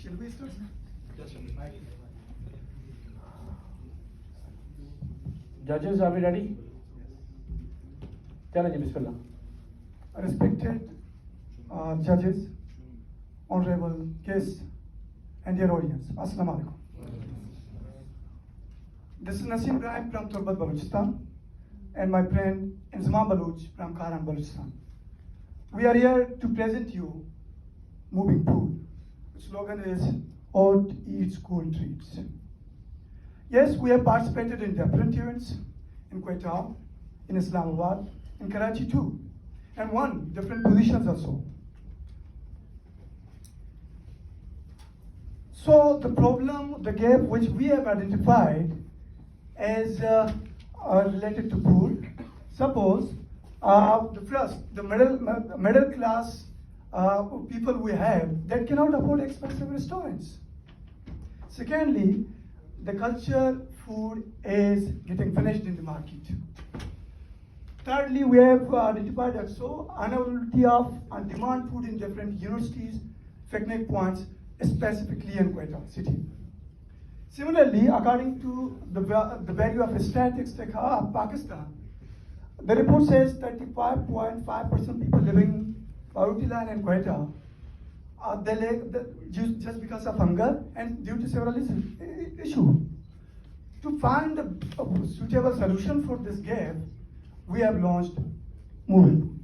Shall we start? Judges, are we ready? Challenge, Bismillah. Respected judges, honorable guests, and dear audience, Assalamu alaikum. This is Nasim Ibrahim from Turbat, Balochistan, and my friend Inzamam Baloch from Karan, Balochistan. We are here to present you Moving Food. The slogan is Old Eats Cool Treats. Yes, we have participated in different events in Quetta, in Islamabad, in Karachi too, and won different positions also. So the problem, the gap which we have identified is related to food. Suppose the middle class people we have that cannot afford expensive restaurants. Secondly, the culture food is getting finished in the market. Thirdly, we have identified also unavailability of on-demand food in different universities, picnic points, specifically in Quetta city. Similarly, according to the value of statistics of Pakistan, the report says 35.5% people living in poverty line in Quetta, just because of hunger and due to several issues. To find a suitable solution for this gap, we have launched Moving.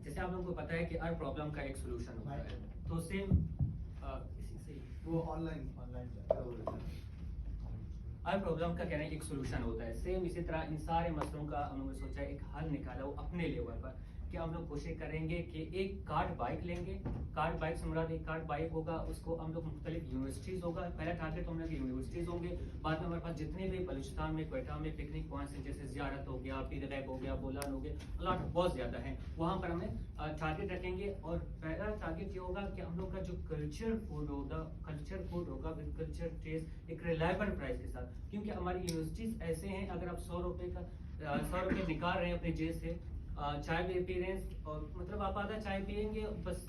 जैसे आप लोगों को पता है कि हर problem का एक solution होता है, तो सेम वो ऑनलाइन हर प्रॉब्लम का कहना है एक सोल्यूशन होता है। सेम इसी तरह इन सारे मसलों का हम लोगों ने सोचा एक हल निकाला वो अपने लेवल पर कि हम लोग कोशिश करेंगे कि एक कार्ड बाइक लेंगे। कार्ड बाइक से मुराद एक कार्ड बाइक होगा, उसको हम लोग मुख्तलिफ यूनिवर्सिटीज़ होगा। पहला टारगेट हम लोग यूनिवर्सिटीज़ होंगे, बाद में हमारे पास जितने भी बलूचिस्तान में क्वेटा में पिकनिक पॉइंट्स हैं जैसे ज़ियारत हो गया, पीर गैब हो गया, बोलान हो गया, लॉट बहुत ज़्यादा हैं, वहाँ पर हमें टारगेट रखेंगे। और पहला टारगेट ये होगा कि हम लोग का जो कल्चर फूड होगा विद कल्चर टेस्ट एक रिलायबल प्राइस के साथ, क्योंकि हमारी यूनिवर्सिटीज़ ऐसे हैं अगर आप 100 रुपये निकाल रहे हैं अपने जेब से चाय भी पी रहे हैं और मतलब आप आधा चाय पियेंगे बस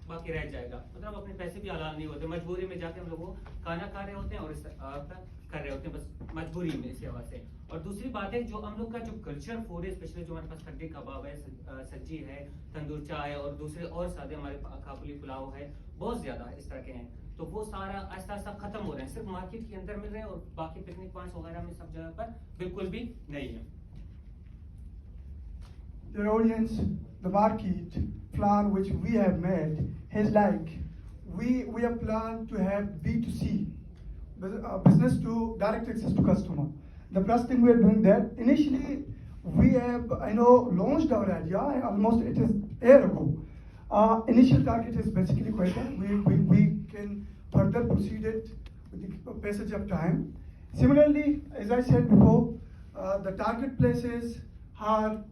बाकी रह जाएगा, मतलब अपने पैसे भी हलाल नहीं होते, मजबूरी में जाके हम लोग वो खाना खा रहे होते हैं और इस कर रहे होते हैं बस मजबूरी में इसी वजह से। और दूसरी बात है जो हम लोग का जो कल्चर फूड है, स्पेशली जो हमारे पास खड्डे कबाब है, सब्जी है, तंदूर चाय है और दूसरे और सादे हमारे काबुली पुलाव है, बहुत ज्यादा इस तरह के हैं, तो वो सारा आहिस्ता आहिस्ता खत्म हो रहे हैं, सिर्फ मार्केट के अंदर मिल रहे हैं और बाकी पिकनिक पॉइंट्स वगैरह में सब जगह पर बिल्कुल भी नहीं है। Dear audience, the market plan which we have made is like we have planned to have B2C, business to direct access to customer. The first thing we are doing that initially we have launched our idea almost it is a year ago. Initial target is basically Quetta. We can further proceed it with the passage of time. Similarly, as I said before, the target places are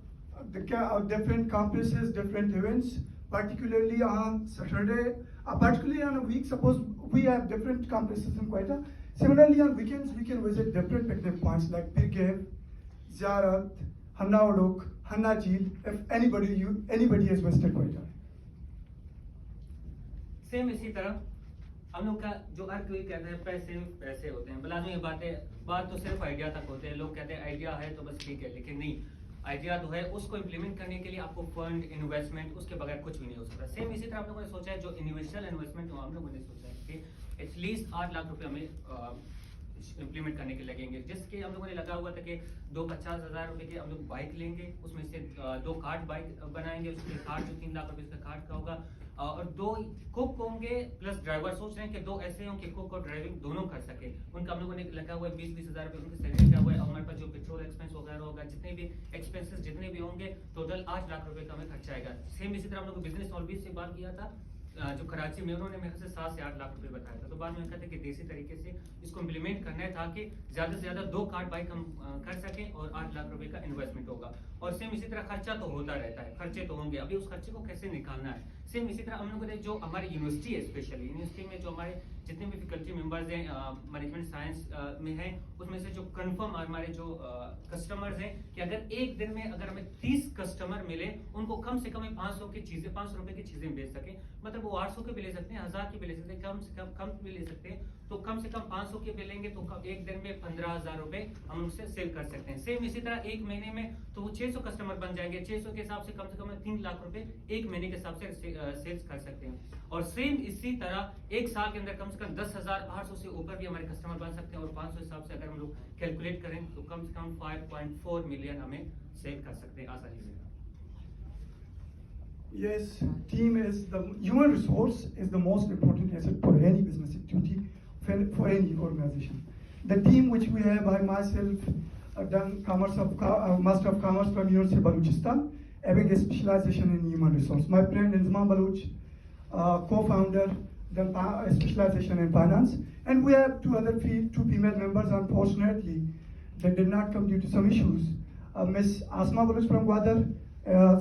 the different campuses, different events, particularly on Saturday, particularly on a week. Suppose we have different campuses in Quetta. Similarly, on weekends, we can visit different picnic points like Pir Ghaib, Ziyarat, Hanna Odok, Hanna Jheel, if anybody has visited Quetta. Same इसी तरह हम लोग का जो हर कोई कहता है पैसे होते हैं, बलाजमी बात तो सिर्फ आइडिया तक होते हैं। लोग कहते हैं आइडिया है तो बस ठीक है, लेकिन नहीं, आइडिया तो है, उसको इम्प्लीमेंट करने के लिए आपको फंड इन्वेस्टमेंट उसके बगैर कुछ भी नहीं हो सकता। सेम इसी तरह हम लोगों ने सोचा है जो इनिशियल इन्वेस्टमेंट हम लोगों ने सोचा है कि एटलीस्ट 8 लाख रुपए हमें इम्प्लीमेंट करने के लगेंगे, जिसके हम लोगों ने लगा हुआ था कि 50,000 रुपए के हम लोग बाइक लेंगे, उसमें से 2 कार्ड बाइक बनाएंगे, उसके कार्ड जो 3 लाख रुपए का कार्ड का होगा और 2 कुक होंगे प्लस ड्राइवर। सोच रहे हैं कि 2 ऐसे हों कि कुक और ड्राइविंग दोनों कर सके। उनका हम लोगों ने लगा हुआ है 20-20 हज़ार रुपये उनकी सैलरी लगा हुआ है। हमारे पास जो पेट्रोल एक्सपेंस वगैरह होगा, जितने भी एक्सपेंसेस जितने भी होंगे, टोटल 8 लाख रुपए का हमें खर्चा आएगा। सेम इसी तरह हम लोग बिजनेस ऑलबीस से बात किया था जो कराची में, उन्होंने मेरे से 7 से 8 लाख रुपए बताया था। तो बाद में कहते हैं कि देसी तरीके से इसको इम्प्लीमेंट करना है ताकि ज्यादा से ज्यादा 2 कार्ड बाइक हम कर सकें और 8 लाख रुपए का इन्वेस्टमेंट होगा। और सेम इसी तरह खर्चा तो होता रहता है, खर्चे तो होंगे, अभी उस खर्चे को कैसे निकालना है। सेम इसी तरह हम लोगों ने जो हमारी यूनिवर्सिटी है, स्पेशली यूनिवर्सिटी में जो हमारे जितने भी फैकल्टी मेंबर्स हैं मैनेजमेंट साइंस में हैं, उसमें से जो कंफर्म हमारे जो कस्टमर्स हैं कि अगर एक दिन में अगर हमें 30 कस्टमर मिले, उनको कम से कम 500 रुपए की चीजें बेच सके, मतलब अगर वो 800 के भी ले सकते हैं, 1000 के भी ले सकते हैं, कम भी ले सकते हैं, तो कम से कम 500 के भी लेंगे तो एक दिन में 15,000 रुपए हम उनसे सेल कर सकते हैं। सेम इसी तरह एक महीने में तो वो 600 कस्टमर बन जाएंगे। 600 के हिसाब से कम 3 लाख रुपए एक महीने के हिसाब से सेल्स कर सकते हैं। और सेम इसी तरह एक साल के अंदर कम से कम 10,800 से ऊपर भी हमारे कस्टमर बन सकते हैं। और 500 हिसाब से अगर हम लोग कैलकुलेट करें तो कम से कम 5.4 मिलियन हमें सेल कर सकते हैं आसानी से। Yes, team is the human resource is the most important asset for any business activity, for any organization. The team which we have, I myself done Master of Commerce from University of Balochistan, having a specialization in human resource. My friend Inzman Baloch, co-founder, done a specialization in finance, and we have two female members. Unfortunately, they did not come due to some issues. Miss Asma Baloch from Gwadar,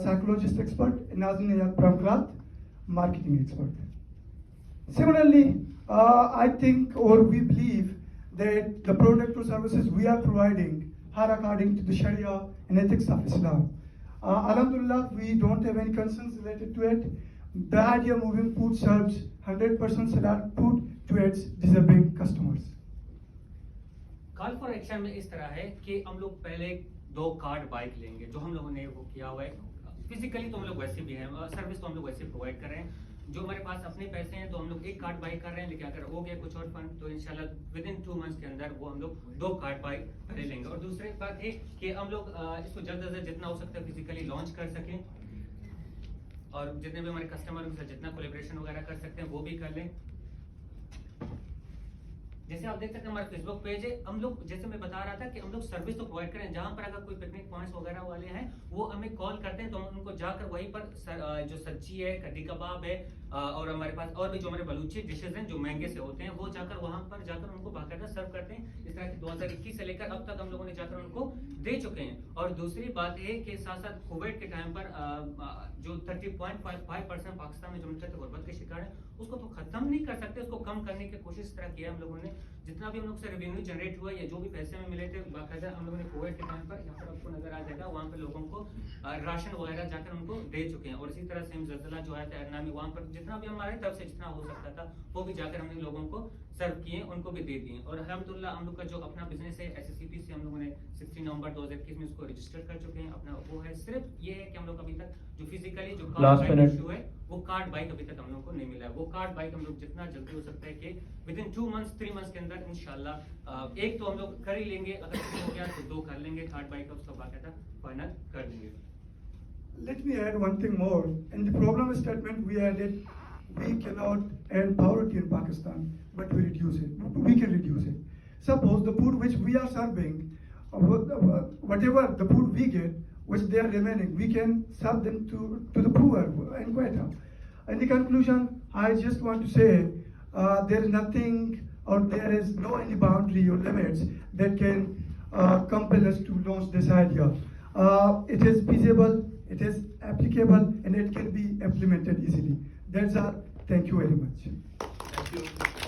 psychologist expert, Nazmin Ayad from Gujarat, marketing expert. Similarly, I think or we believe that the product or services we are providing are according to the Sharia and ethics of Islam. Alhamdulillah, we don't have any concerns related to it. The idea of moving food serves 100% salad food to its deserving customers. Call for action में इस तरह है कि हम लोग पहले 2 card bike लेंगे, जो हम लोगों ने वो किया हुआ है। फिजिकली तो हम लोग वैसे भी हैं, सर्विस तो हम लोग वैसे प्रोवाइड कर रहे हैं। जो हमारे पास अपने पैसे हैं तो हम लोग 1 कार्ड बाइक कर रहे हैं, लेकिन अगर हो गया कुछ और फंड तो इंशाल्लाह विद इन 2 मंथ्स के अंदर वो हम लोग 2 कार्ड बाइक ले लेंगे। और दूसरी बात है कि हम लोग इसको जल्द से जल्द जितना हो सकता है फिजिकली लॉन्च कर सकें, और जितने भी हमारे कस्टमर के साथ जितना कोलेब्रेशन वगैरह कर सकते हैं वो भी कर लें। जैसे आप देख सकते हैं हमारा फेसबुक पेज है। हम लोग जैसे मैं बता रहा था कि हम लोग सर्विस तो प्रोवाइड करें, जहां पर अगर कोई पिकनिक पॉइंट्स वगैरह वाले हैं वो हमें कॉल करते हैं तो हम उनको जाकर वहीं पर जो सब्जी है, कड्डी कबाब है, और हमारे पास और भी जो हमारे बलूची डिशेज हैं जो महंगे से होते हैं वो जाकर वहां पर जाकर उनको बाकायदा सर्व करते हैं। इस तरह की 2021 से लेकर अब तक हम लोगों ने जाकर उनको दे चुके हैं। और दूसरी बात है कि साथ साथ कोविड के टाइम पर जो 30.55% पाकिस्तान में जो गुर्बत के शिकार है उसको तो खत्म नहीं कर सकते, उसको कम करने की कोशिश इस तरह किया हम लोगों ने। जितना भी हम लोग से रेवेन्यू जनरेट हुआ या जो भी पैसे में मिले थे बाकायदा हम लोगों ने कोविड के टाइम पर, यहाँ पर आपको नजर आ जाएगा, वहाँ पर लोगों को राशन वगैरह जाकर उनको दे चुके हैं। और इसी तरह सेम ज़लज़ला जो आया था अरना में, वहाँ पर जितना भी हमारे तरफ से जितना हो सकता था वो भी जाकर हमने लोगों को सर्व किए, उनको भी दे दिए। और अल्हम्दुलिल्लाह हम लोग का जो अपना बिजनेस है SSCP से हम लोगों ने 16 नवंबर 2021 में उसको रजिस्टर कर चुके हैं अपना। वो है सिर्फ ये है कि हम लोग अभी तक जो फिजिकली जो कार्ड बाइक इशू है वो कार्ड बाइक अभी तक हम लोग को नहीं मिला है। वो कार्ड बाइक हम लोग जितना जल्दी हो सकता है कि विद इन 2 मंथ्स 3 मंथ्स के अंदर इंशाल्लाह एक तो हम लोग कर ही लेंगे, अगर कुछ हो गया तो 2 कर लेंगे, थर्ड बाइक का उसका बाकायदा फाइनल कर देंगे। Let me add one thing more. In the problem statement we added, we cannot end poverty in Pakistan, but we reduce it. We can reduce it. Suppose the food which we are serving, whatever the food we get, which they are remaining, we can serve them to the poor in Quetta. In the conclusion, I just want to say there is nothing or there is no any boundary or limits that can compel us to launch this idea. It is feasible, it is applicable, and it can be implemented easily. That's all. Thank you very much. Thank you.